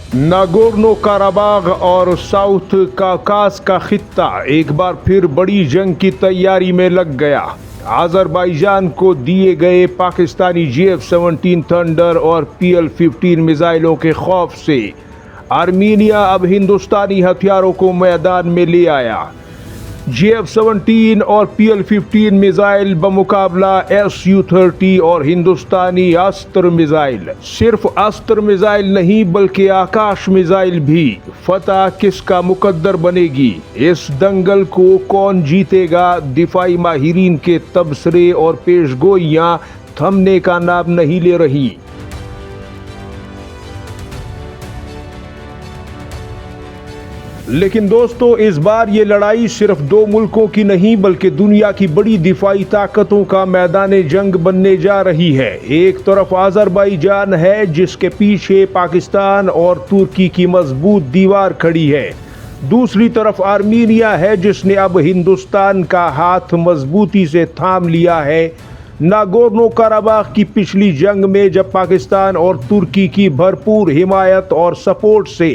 Nagorno काराबाग और south Kakas का खित्ता एक बार फिर बड़ी जंग की तैयारी में लग गया। आज़रबाईजान को दिए गए पाकिस्तानी JF-17 थंडर और PL-15 मिसाइलों के खौफ से आर्मीनिया अब हिंदुस्तानी हथियारों को मैदान में ले आया। JF-17 और PL-15 मिसाइल बमुकाबला Su-30 और हिंदुस्तानी अस्त्र मिसाइल। सिर्फ अस्त्र मिसाइल नहीं बल्कि आकाश मिसाइल भी। फतह किसका मुकद्दर बनेगी? इस दंगल को कौन जीतेगा? दिफाई माहिरीन के तबसरे और पेशगोइयां थमने का नाम नहीं ले रही। लेकिन दोस्तों, इस बार ये लड़ाई सिर्फ दो मुल्कों की नहीं बल्कि दुनिया की बड़ी दिफाई ताकतों का मैदान जंग बनने जा रही है। एक तरफ आज़रबाईजान है जिसके पीछे पाकिस्तान और तुर्की की मजबूत दीवार खड़ी है। दूसरी तरफ आर्मीनिया है जिसने अब हिंदुस्तान का हाथ मजबूती से थाम लिया है। नागोर्नो काराबाग की पिछली जंग में जब पाकिस्तान और तुर्की की भरपूर हिमायत और सपोर्ट से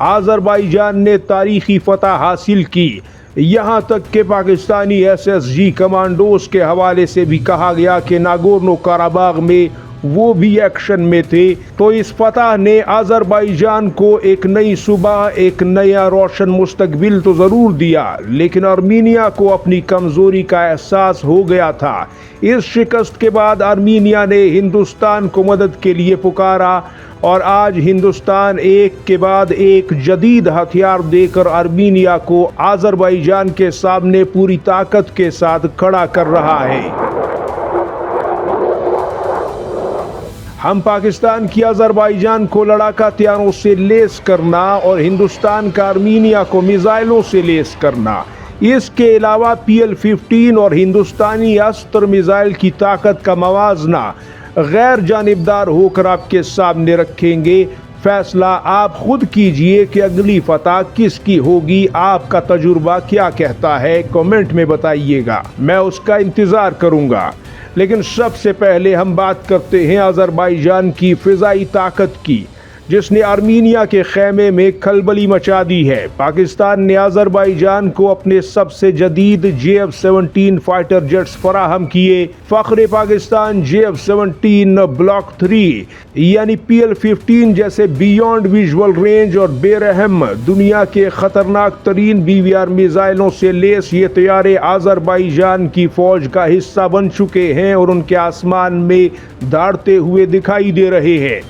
आज़रबाईजान ने तारीखी फतह हासिल की, यहाँ तक कि पाकिस्तानी SSG कमांडोज के हवाले से भी कहा गया कि नागोर्नो काराबाग में वो भी एक्शन में थे। तो इस फतह ने आज़रबाईजान को एक नई सुबह, एक नया रोशन मुस्तकबिल तो ज़रूर दिया, लेकिन आर्मीनिया को अपनी कमज़ोरी का एहसास हो गया था। इस शिकस्त के बाद आर्मीनिया ने हिंदुस्तान को मदद के लिए पुकारा और आज हिंदुस्तान एक के बाद एक जदीद हथियार देकर आर्मीनिया को आज़रबाईजान के सामने पूरी ताकत के साथ खड़ा कर रहा है। हम पाकिस्तान की आज़रबाईजान को लड़ाका हथियारों से लेस करना और हिंदुस्तान का आर्मीनिया को मिसाइलों से लेस करना, इसके अलावा PL-15 और हिंदुस्तानी अस्त्र मिसाइल की ताकत का मवाजना गैर जानिबदार होकर आपके सामने रखेंगे। फैसला आप खुद कीजिए कि अगली फतह किसकी होगी। आपका तजुर्बा क्या कहता है? कमेंट में बताइएगा, मैं उसका इंतज़ार करूंगा। लेकिन सबसे पहले हम बात करते हैं आज़रबाईजान की फ़िज़ाई ताकत की, जिसने आर्मीनिया के खेमे में खलबली मचा दी है। पाकिस्तान ने आज़रबाईजान को अपने सबसे जदीद JF-17 फाइटर जेट्स फराहम किए। फ़ख्र पाकिस्तान JF-17 ब्लॉक 3 यानी PL-15 जैसे बियॉन्ड विजुअल रेंज और बेरहम दुनिया के ख़तरनाक तरीन BVR मिसाइलों से लेस ये तैयारे आज़रबाईजान की फ़ौज का हिस्सा बन चुके हैं और उनके आसमान में दौड़ते हुए दिखाई दे रहे हैं।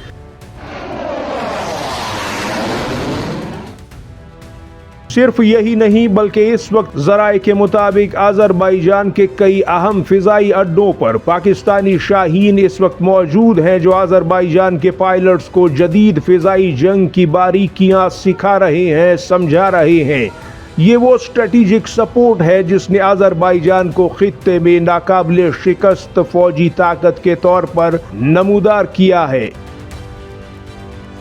सिर्फ यही नहीं बल्कि इस वक्त ज़राए के मुताबिक आज़रबाईजान के कई अहम फ़िज़ाई अड्डों पर पाकिस्तानी शाहीन इस वक्त मौजूद हैं, जो आज़रबाईजान के पायलट्स को जदीद फ़िज़ाई जंग की बारीकियां सिखा रहे हैं, समझा रहे हैं। ये वो स्ट्रेटेजिक सपोर्ट है जिसने आज़रबाईजान को खित्ते में नाकाबिले शिकस्त फौजी ताकत के तौर पर नमूदार किया है।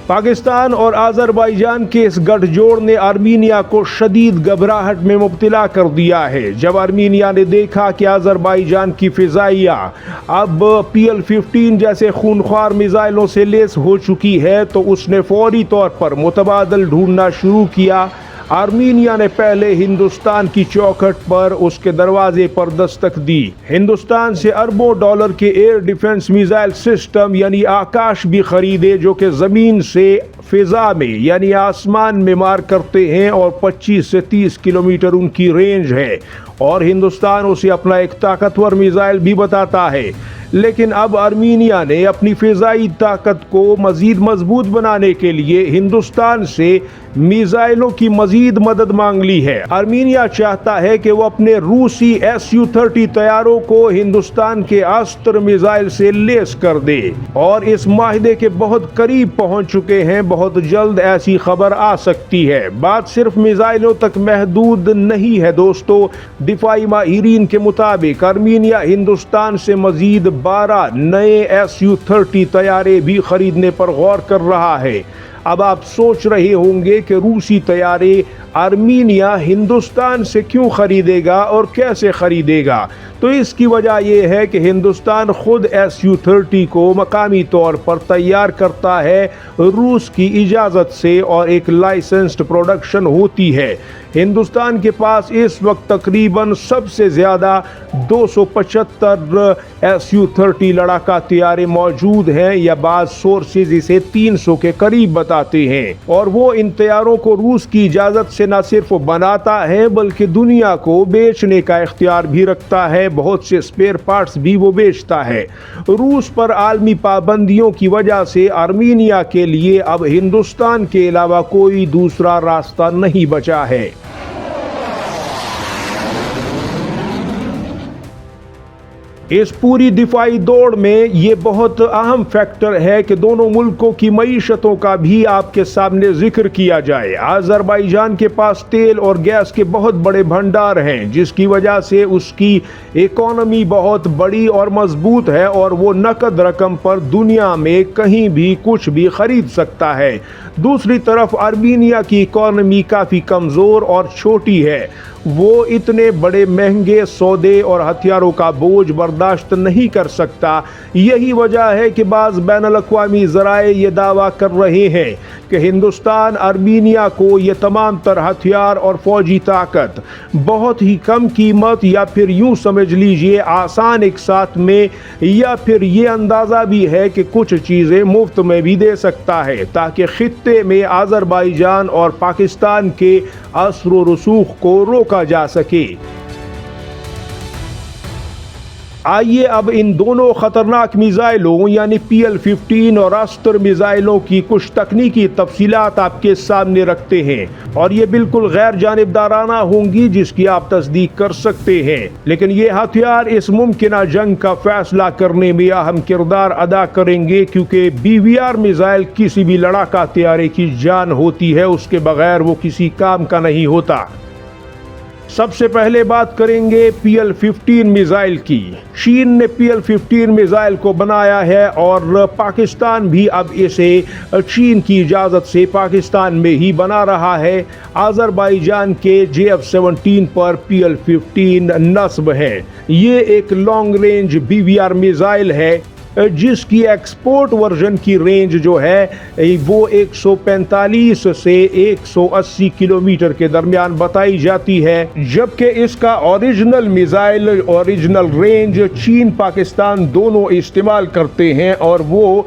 पाकिस्तान और आज़रबाईजान के इस गठजोड़ ने आर्मीनिया को शदीद घबराहट में मुब्तला कर दिया है। जब आर्मीनिया ने देखा कि आज़रबाईजान की फ़िज़ाइया अब PL-15 जैसे खूनख्वार मिसाइलों से लेस हो चुकी है, तो उसने फौरी तौर पर मुतबादल ढूंढना शुरू किया। आर्मीनिया ने पहले हिंदुस्तान की चौखट पर उसके दरवाजे पर दस्तक दी। हिंदुस्तान से अरबों डॉलर के एयर डिफेंस मिसाइल सिस्टम यानी आकाश भी खरीदे, जो कि ज़मीन से फ़िज़ा में यानी आसमान में मार करते हैं और 25 से 30 किलोमीटर उनकी रेंज है और हिंदुस्तान उसे अपना एक ताकतवर मिसाइल भी बताता है। लेकिन अब आर्मीनिया ने अपनी फ़िज़ाई ताकत को मज़ीद मजबूत बनाने के लिए हिंदुस्तान से मिसाइलों की मज़ीद मदद मांग ली है। आर्मीनिया चाहता है कि वो अपने रूसी Su-30 तैयारों को हिंदुस्तान के अस्त्र मिसाइल से लेस कर दे और इस माहिदे के बहुत करीब पहुंच चुके हैं। बहुत जल्द ऐसी खबर आ सकती है। बात सिर्फ मिसाइलों तक महदूद नहीं है दोस्तों। दिफाई माहिरीन के मुताबिक आर्मीनिया हिंदुस्तान से मज़ीद 12 नए Su-30 तैयारे भी खरीदने पर गौर कर रहा है। अब आप सोच रहे होंगे कि रूसी तैयारे आर्मीनिया हिंदुस्तान से क्यों खरीदेगा और कैसे खरीदेगा? तो इसकी वजह यह है कि हिंदुस्तान खुद Su-30 को मकामी तौर पर तैयार करता है रूस की इजाज़त से और एक लाइसेंस्ड प्रोडक्शन होती है। हिंदुस्तान के पास इस वक्त तकरीबन सबसे ज़्यादा 275 Su-30 लड़ाका तैयारे मौजूद हैं, या बाज़ सोर्सेज इसे 300 के करीब बताते हैं। और वो इन तैयारों को रूस की इजाज़त से न सिर्फ बनाता है बल्कि दुनिया को बेचने का इख्तियार भी रखता है। बहुत से स्पेयर पार्ट्स भी वो बेचता है। रूस पर आलमी पाबंदियों की वजह से आर्मीनिया के लिए अब हिंदुस्तान के अलावा कोई दूसरा रास्ता नहीं बचा है। इस पूरी दिफाई दौड़ में ये बहुत अहम फैक्टर है कि दोनों मुल्कों की मईशतों का भी आपके सामने जिक्र किया जाए। अज़रबैजान के पास तेल और गैस के बहुत बड़े भंडार हैं, जिसकी वजह से उसकी इकोनॉमी बहुत बड़ी और मजबूत है और वो नकद रकम पर दुनिया में कहीं भी कुछ भी खरीद सकता है। दूसरी तरफ आर्मीनिया की इकोनॉमी काफ़ी कमज़ोर और छोटी है। वो इतने बड़े महंगे सौदे और हथियारों का बोझ बर्दाश्त नहीं कर सकता। यही वजह है कि बाज़ बैनुल-अक़वामी ज़राए ये दावा कर रहे हैं कि हिंदुस्तान आर्मीनिया को ये तमाम तर हथियार और फौजी ताकत बहुत ही कम कीमत, या फिर यूँ समझ लीजिए आसान एक साथ में, या फिर ये अंदाज़ा भी है कि कुछ चीज़ें मुफ्त में भी दे सकता है, ताकि खित्ते में अज़रबैजान और पाकिस्तान के असर व रसूख को रोका जा सके। आइए अब इन दोनों खतरनाक मिसाइलों यानी PL-15 और अस्त्र मिसाइलों की कुछ तकनीकी तफसीलात आपके सामने रखते हैं, और ये बिल्कुल गैर जानिबदाराना होंगी जिसकी आप तस्दीक कर सकते हैं, लेकिन ये हथियार इस मुमकिन जंग का फैसला करने में अहम किरदार अदा करेंगे, क्योंकि BVR मिसाइल किसी भी लड़ाका तैयारे की जान होती है, उसके बगैर वो किसी काम का नहीं होता। सबसे पहले बात करेंगे PL-15 मिसाइल की। चीन ने PL-15 मिसाइल को बनाया है और पाकिस्तान भी अब इसे चीन की इजाज़त से पाकिस्तान में ही बना रहा है। अज़रबैजान के JF-17 पर PL-15 नस्ब है। ये एक लॉन्ग रेंज BVR मिसाइल है जिसकी एक्सपोर्ट वर्जन की रेंज जो है वो 145 से 180 किलोमीटर के दरमियान बताई जाती है, जबकि इसका ओरिजिनल मिसाइल ओरिजिनल रेंज चीन पाकिस्तान दोनों इस्तेमाल करते हैं और वो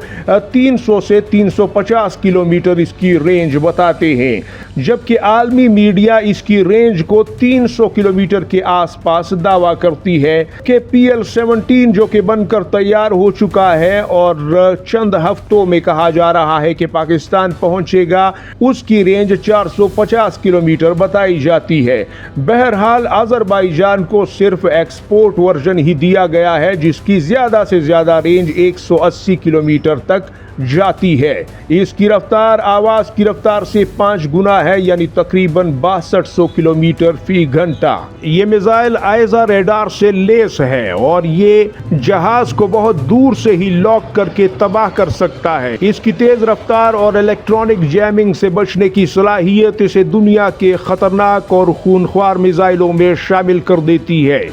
300 से 350 किलोमीटर इसकी रेंज बताते हैं, जबकि आलमी मीडिया इसकी रेंज को 300 किलोमीटर के आसपास दावा करती है कि PL-17 जो कि बनकर तैयार हो चुका है और चंद हफ्तों में कहा जा रहा है कि पाकिस्तान पहुंचेगा, उसकी रेंज 450 किलोमीटर बताई जाती है। बहरहाल अज़रबैजान को सिर्फ एक्सपोर्ट वर्जन ही दिया गया है जिसकी ज़्यादा से ज़्यादा रेंज 180 किलोमीटर तक जाती है। इसकी रफ्तार आवाज़ की रफ्तार से 5 गुना है, यानी तकरीबन 6200 किलोमीटर फी घंटा। ये मिसाइल आइज़ा रेडार से लेस है और ये जहाज को बहुत दूर से ही लॉक करके तबाह कर सकता है। इसकी तेज रफ्तार और इलेक्ट्रॉनिक जैमिंग से बचने की सलाहियत इसे दुनिया के खतरनाक और खूनख्वार मिसाइलों में शामिल कर देती है।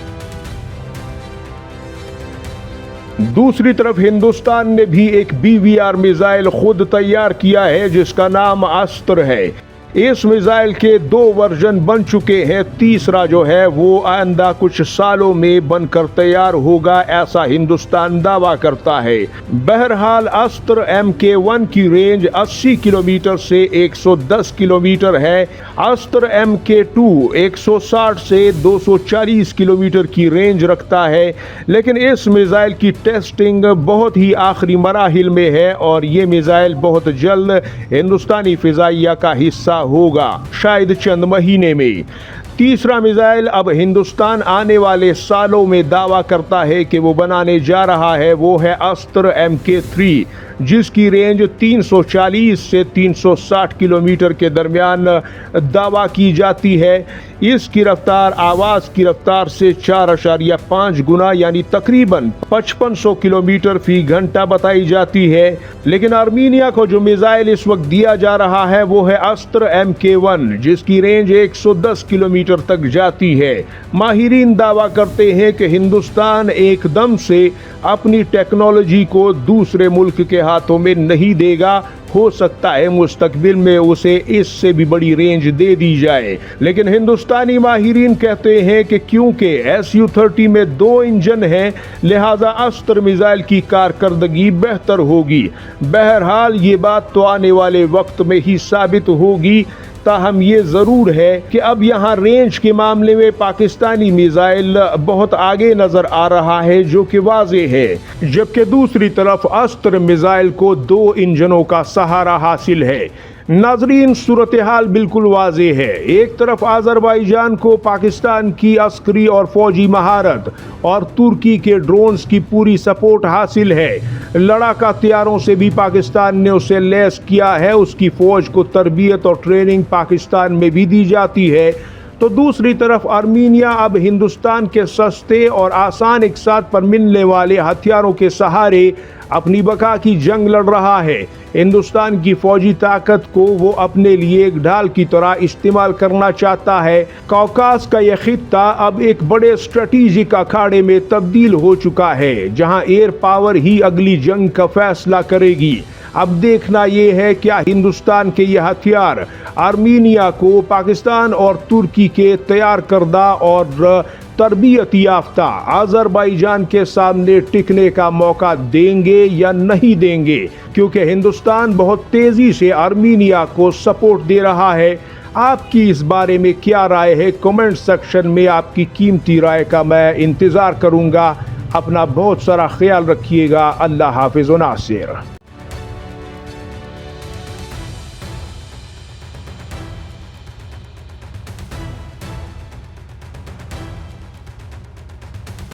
दूसरी तरफ हिंदुस्तान ने भी एक BVR मिसाइल खुद तैयार किया है जिसका नाम अस्त्र है। इस मिसाइल के 2 वर्जन बन चुके हैं, तीसरा जो है वो आइंदा कुछ सालों में बनकर तैयार होगा, ऐसा हिंदुस्तान दावा करता है। बहरहाल अस्त्र MK-1 की रेंज 80 किलोमीटर से 110 किलोमीटर है। अस्त्र MK-2 160 से 240 किलोमीटर की रेंज रखता है, लेकिन इस मिसाइल की टेस्टिंग बहुत ही आखिरी मराहिल में है और ये मिसाइल बहुत जल्द हिंदुस्तानी फिजाइया का हिस्सा होगा, शायद चंद महीने में। तीसरा मिसाइल अब हिंदुस्तान आने वाले सालों में दावा करता है कि वो बनाने जा रहा है, वो है अस्त्र MK-3, جس کی رینج 340 سے 360 کلومیٹر کے درمیان دعویٰ کی جاتی ہے۔ اس کی رفتار آواز کی رفتار سے 4.5 گنا یعنی تقریباً 5500 کلومیٹر فی گھنٹہ بتائی جاتی ہے۔ لیکن آرمینیا کو جو میزائل اس وقت دیا جا رہا ہے وہ ہے استر MK1 جس کی رینج 110 کلومیٹر تک جاتی ہے۔ ماہرین دعویٰ کرتے ہیں کہ ہندوستان ایک دم سے اپنی ٹیکنالوجی کو دوسرے ملک کے ہاتھوں میں نہیں دے گا، ہو سکتا ہے مستقبل میں اسے اس سے بھی بڑی رینج دے دی جائے، لیکن ہندوستانی ماہرین کہتے ہیں کہ کیونکہ Su-30 میں 2 انجن ہیں لہذا استر میزائل کی کارکردگی بہتر ہوگی۔ بہرحال یہ بات تو آنے والے وقت میں ہی ثابت ہوگی، تاہم یہ ضرور ہے کہ اب یہاں رینج کے معاملے میں پاکستانی میزائل بہت آگے نظر آ رہا ہے جو کہ واضح ہے، جبکہ دوسری طرف استر میزائل کو 2 انجنوں کا سہارا حاصل ہے۔ ناظرین، صورتحال بالکل واضح ہے۔ ایک طرف آذربائیجان کو پاکستان کی عسکری اور فوجی مہارت اور ترکی کے ڈرونز کی پوری سپورٹ حاصل ہے۔ لڑاکا طیاروں سے بھی پاکستان نے اسے لیس کیا ہے، اس کی فوج کو تربیت اور ٹریننگ پاکستان میں بھی دی جاتی ہے۔ تو دوسری طرف آرمینیا اب ہندوستان کے سستے اور آسان اقساط پر ملنے والے ہتھیاروں کے سہارے اپنی بقا کی جنگ لڑ رہا ہے۔ ہندوستان کی فوجی طاقت کو وہ اپنے لیے ایک ڈھال کی طرح استعمال کرنا چاہتا ہے۔ کوکاس کا یہ خطہ اب ایک بڑے اسٹریٹجک اکھاڑے میں تبدیل ہو چکا ہے جہاں ایئر پاور ہی اگلی جنگ کا فیصلہ کرے گی۔ اب دیکھنا یہ ہے کیا ہندوستان کے یہ ہتھیار آرمینیا کو پاکستان اور ترکی کے تیار کردہ اور تربیت یافتہ آذربائیجان کے سامنے ٹکنے کا موقع دیں گے یا نہیں دیں گے، کیونکہ ہندوستان بہت تیزی سے آرمینیا کو سپورٹ دے رہا ہے۔ آپ کی اس بارے میں کیا رائے ہے؟ کمنٹ سیکشن میں آپ کی قیمتی رائے کا میں انتظار کروں گا۔ اپنا بہت سارا خیال رکھیے گا۔ اللہ حافظ و ناصر۔